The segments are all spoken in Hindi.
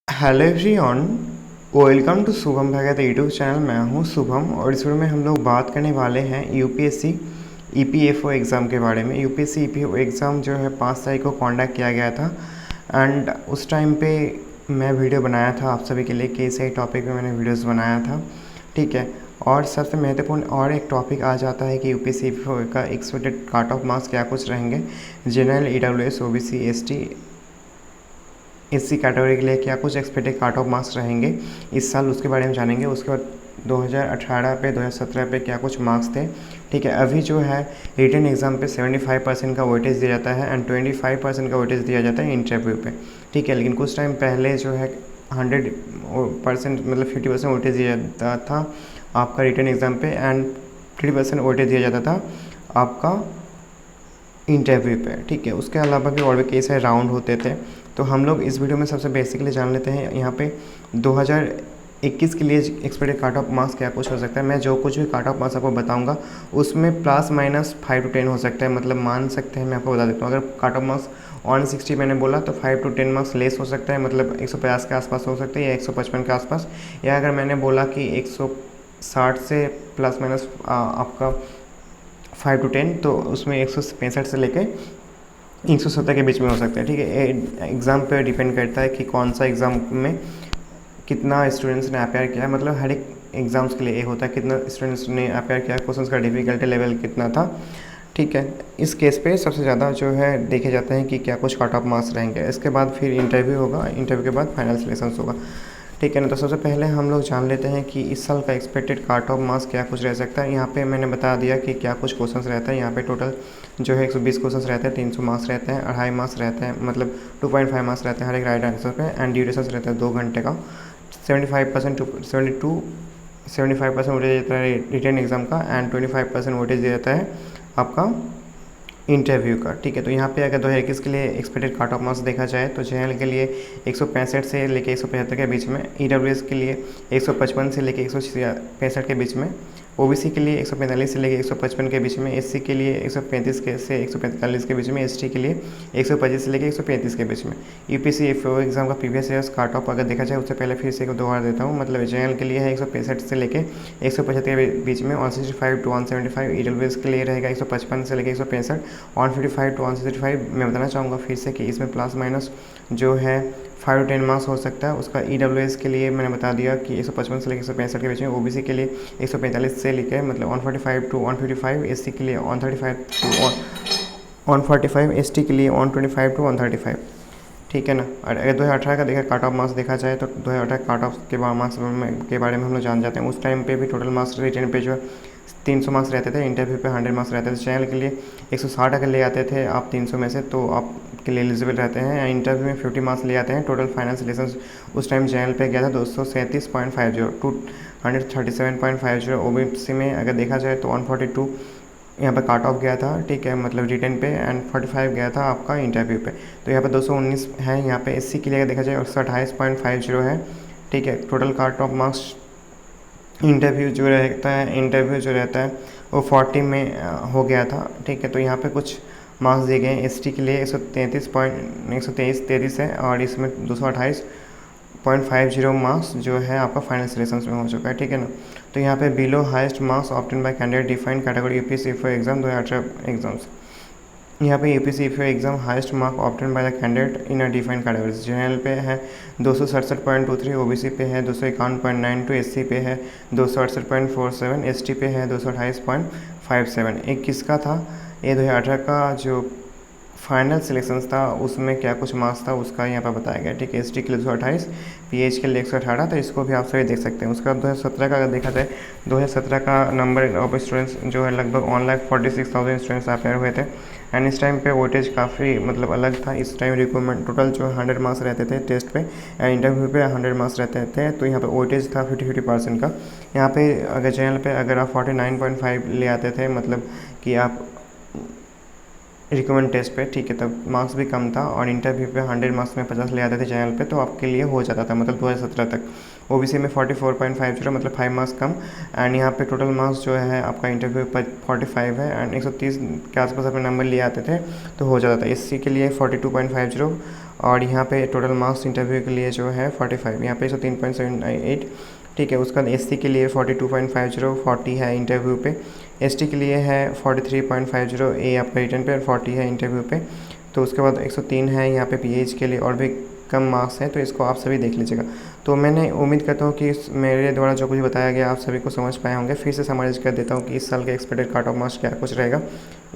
Hello everyone, welcome to Shubham Bhagat YouTube channel. मैं हूं शुभम और इस वीडियो में हम लोग बात करने वाले हैं यूपीएससी ईपीएफओ एग्ज़ाम के बारे में। यूपीएससी ईपीएफओ एग्ज़ाम जो है 5 तारीख को कंडक्ट किया गया था एंड उस टाइम पे मैं वीडियो बनाया था आप सभी के लिए कि सही टॉपिक में मैंने वीडियोस बनाया था, ठीक है। और सबसे महत्वपूर्ण और एक टॉपिक आ जाता है कि यूपीएससी ईपीएफओ का एक्सपेक्टेड कट ऑफ मार्क्स क्या कुछ रहेंगे, general, EWS, OBC, SC category के लिए क्या कुछ एक्सपेक्टेड कट ऑफ मार्क्स रहेंगे इस साल, उसके बारे में जानेंगे। उसके बाद 2018 पे 2017 पे क्या कुछ मार्क्स थे, ठीक है। अभी जो है रिटन एग्ज़ाम पे 75% का वेटेज दिया जाता है एंड 25% का वेटेज दिया जाता है इंटरव्यू पे, ठीक है। लेकिन कुछ टाइम पहले जो है 100% मतलब 50% वेटेज दिया जाता था आपका रिटन एग्ज़ाम पे एंड 30% वेटेज दिया जाता था आपका इंटरव्यू पे, ठीक है। उसके अलावा भी और भी कई सारे राउंड होते थे। तो हम लोग इस वीडियो में सबसे बेसिकली जान लेते हैं यहाँ पे 2021 के लिए एक्सपेक्टेड कट ऑफ मार्क्स क्या कुछ हो सकता है। मैं जो कुछ भी कट ऑफ मार्क्स आपको बताऊंगा उसमें प्लस माइनस 5 to 10 हो सकता है, मतलब मान सकते हैं। मैं आपको बता देता हूँ, अगर कट ऑफ मार्क्स 160 मैंने बोला तो 5 to 10 मार्क्स लेस हो सकता है, मतलब 150 के आसपास हो सकता है या 155 के आसपास। या अगर मैंने बोला कि 160 से प्लस माइनस आपका 5 to 10, तो उसमें 165 से लेकर 170 के बीच में हो सकता है, ठीक है। एग्ज़ाम पे डिपेंड करता है कि कौन सा एग्ज़ाम में कितना स्टूडेंट्स ने अपेयर किया है, मतलब हर एक एग्ज़ाम्स के लिए ये होता है कितना स्टूडेंट्स ने अपेयर किया, क्वेश्चंस का डिफ़िकल्टी लेवल कितना था, ठीक है। इस केस पे सबसे ज़्यादा जो है देखे जाते हैं कि क्या कुछ कट ऑफ मार्क्स रहेंगे। इसके बाद फिर इंटरव्यू होगा, इंटरव्यू के बाद फाइनल सिलेक्शन होगा, ठीक है ना। तो सबसे पहले हम लोग जान लेते हैं कि इस साल का एक्सपेक्टेड कट ऑफ मार्क्स क्या कुछ रह सकता है। यहाँ पे मैंने बता दिया कि क्या कुछ क्वेश्चंस रहता है। यहाँ पे टोटल जो है 120 क्वेश्चंस रहते हैं, 300 मार्क्स रहते हैं, 2.5 मार्क्स रहते हैं, मतलब 2.5 मार्क्स रहते हैं हर एक राइट आंसर पे एंड ड्यूरेशन रहता है 2 घंटे का। 75% टू 75% वोटेज देता है रिटन एग्ज़ाम का एंड 25% वोटेज दिया जाता है आपका इंटरव्यू का, ठीक है। तो यहाँ पे अगर 2021 के लिए एक्सपेक्टेड कट ऑफ मार्क्स देखा जाए तो जनरल के लिए 165 से लेके 175 के बीच में, ईडब्ल्यूएस के लिए 155 से लेके 165 के बीच में, ओबीसी के लिए 145 से लेके 155 के बीच में, एससी के लिए 135 से 145 के बीच में, एसटी के लिए 125 से लेके 135 के बीच में। यूपीएससी एग्ज़ाम का प्रीवियस ईयर्स कट ऑफ अगर देखा जाए उससे पहले फिर से एक दोबारा देता हूँ, मतलब जनरल के लिए है 165 से लेके 175 के बीच में, 165 to 175। ईडब्ल्यूएस के लिए रहेगा 155 से लेके 165, 155 to 165। मैं बताना चाहूँगा फिर से कि इसमें प्लस माइनस जो है 5 to 10 मार्क्स हो सकता है। उसका ईडब्ल्यूएस के लिए मैंने बता दिया कि 155 से लेकर 165 के बीच में, ओबीसी के लिए 145 से लेकर मतलब 145 to 155, एससी के लिए 135 to 145, एसटी के लिए 125 to 135, ठीक है ना। और अगर 2018 का देखा कट ऑफ मार्क्स देखा जाए तो 2018 कट ऑफ के मार्क्स के बारे में हम लोग जान जाते हैं। उस टाइम पे भी टोटल मार्क्स रिटर्न पे जो 300 मार्क्स रहते थे, इंटरव्यू पे 100 मार्क्स रहते थे। चैनल के लिए 160 अगर ले आते थे आप 300 में से तो आपके लिए एलिजिबल रहते हैं। इंटरव्यू में 50 मार्क्स ले आते हैं। टोटल फाइनल सिलेक्शन उस टाइम चैनल पे गया था 237.50 टू 137.50। ओबीसी में अगर देखा जाए तो 142 यहाँ पर कट ऑफ गया था, ठीक है, मतलब रिटर्न पे एंड 45 गया था आपका इंटरव्यू पे। तो यहाँ पर 219 है। यहाँ पे एससी के लिए अगर देखा जाए 128.50 है, ठीक है। Total cut off marks interview जो रहता है वो 40 में हो गया था, ठीक है। तो यहाँ पे कुछ मार्क्स दिए गए हैं। एसटी के लिए 133 है और इसमें 228.50 मार्क्स जो है आपका फाइनल सिलेक्शन में हो चुका है, ठीक है ना। तो यहाँ पे below highest marks obtain bye candidate defined category UPSC for exam 2018 exams. यहाँ पे UPSC for exam highest mark obtain by the candidate in a defined categories. General पे है 267.23, ओबीसी पे है 251.92, एससी पे है 268.47, एसटी पे है 228.57। एक किसका था ये 2018 का जो फाइनल सिलेक्शन था उसमें क्या कुछ मार्क्स था उसका यहाँ पर बताया गया, ठीक है। एसटी के लिए 228, पीएच के लिए 118, तो इसको भी आप सभी देख सकते हैं। उसके बाद 2017 का अगर देखा जाए 2017 का नंबर ऑफ स्टूडेंट्स जो है लगभग 1,46,000 स्टूडेंट्स अपेयर हुए थे एंड इस टाइम पे वोटेज काफ़ी मतलब अलग था। इस टाइम रिक्वायरमेंट टोटल जो 100 मार्क्स रहते थे टेस्ट पे एंड इंटरव्यू पे 100 मार्क्स रहते थे, तो यहाँ पे वोटेज था 50% का। यहाँ पे अगर चैनल पे अगर आप 49.5 ले आते थे, मतलब कि आप रिकमेंड टेस्ट पे, ठीक है, तब मार्क्स भी कम था और इंटरव्यू पे 100 मार्क्स में 50 ले आते थे चैनल पे, तो आपके लिए हो जाता था, मतलब 2017 तक। ओबीसी में 44.50 मतलब 5 मार्क्स कम एंड यहाँ पे टोटल मार्क्स जो है आपका इंटरव्यू पर 45 है एंड 130 के आसपास अपने नंबर लिए आते थे तो हो जाता था। एससी के लिए 42.50 और यहाँ पे टोटल मार्क्स इंटरव्यू के लिए जो है 45, यहाँ पे 103.78, ठीक है। उसके बाद एससी के लिए 42.50, 40 है इंटरव्यू पे। एसटी के लिए है 43.50, ए आपका रिटर्न पे, और 40 है इंटरव्यू पे। तो उसके बाद 103 है यहाँ पे पीएच के लिए, और भी कम मार्क्स हैं, तो इसको आप सभी देख लीजिएगा। तो मैंने उम्मीद करता हूँ कि मेरे द्वारा जो कुछ बताया गया आप सभी को समझ पाए होंगे। फिर से समराइज कर देता हूँ कि इस साल के एक्सपेक्टेड कट ऑफ मार्क्स क्या कुछ रहेगा।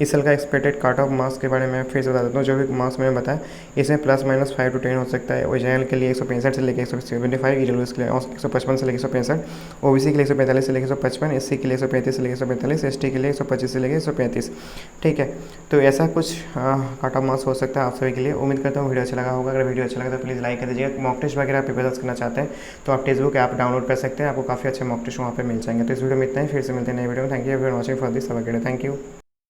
इस साल का एक्सपेक्टेड कट ऑफ मार्क्स के बारे में फिर से बता देता हूँ। जो भी मार्क्स मैंने बताया इसमें ±5 to 10 हो सकता है। ओजेएल के लिए 165 से लेकर 175, ईडब्ल्यूएस के लिए 155 से लेकर 165, ओबीसी के लिए 145 से लेकर 155, एससी के लिए 135 से लेकर 145, एसटी के लिए 125 से लेकर 135, ठीक है। तो ऐसा कुछ कट ऑफ मार्क्स हो सकता है आप सभी के लिए। उम्मीद करता हूँ वीडियो अच्छा लगा होगा। अगर वीडियो अच्छा लगा तो प्लीज़ लाइक कर दीजिएगा। मॉक टेस्ट वगैरह प्रिपेयर करना चाहते हैं तो आप टेक्स्ट बुक ऐप डाउनलोड कर सकते हैं, आपको काफ़ी अच्छे मॉक टेस्ट वहाँ पे मिल जाएंगे। तो इस वीडियो में इतना ही, फिर से मिलते हैं नए वीडियो में। Thank you everyone watching for this. Have a great day. Thank you.